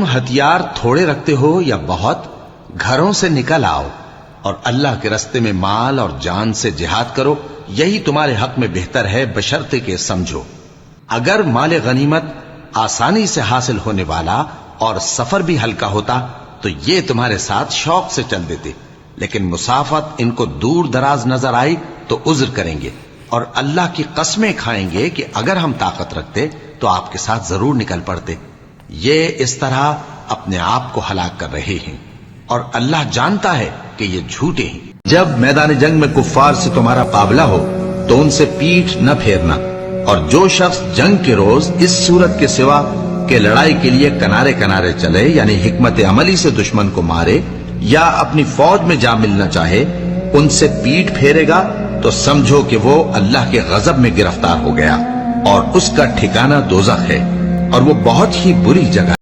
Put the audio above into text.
تم ہتھیار تھوڑے رکھتے ہو یا بہت، گھروں سے نکل آؤ اور اللہ کے راستے میں مال اور جان سے جہاد کرو، یہی تمہارے حق میں بہتر ہے، بشرطے کہ سمجھو۔ اگر مال غنیمت آسانی سے حاصل ہونے والا اور سفر بھی ہلکا ہوتا تو یہ تمہارے ساتھ شوق سے چل دیتے، لیکن مسافت ان کو دور دراز نظر آئی تو عذر کریں گے، اور اللہ کی قسمیں کھائیں گے کہ اگر ہم طاقت رکھتے تو آپ کے ساتھ ضرور نکل پڑتے۔ یہ اس طرح اپنے آپ کو ہلاک کر رہے ہیں، اور اللہ جانتا ہے کہ یہ جھوٹے ہیں۔ جب میدان جنگ میں کفار سے تمہارا مقابلہ ہو تو ان سے پیٹھ نہ پھیرنا، اور جو شخص جنگ کے روز اس صورت کے سوا کہ لڑائی کے لیے کنارے کنارے چلے، یعنی حکمت عملی سے دشمن کو مارے یا اپنی فوج میں جا ملنا چاہے، ان سے پیٹھ پھیرے گا تو سمجھو کہ وہ اللہ کے غضب میں گرفتار ہو گیا، اور اس کا ٹھکانہ دوزخ ہے، اور وہ بہت ہی بری جگہ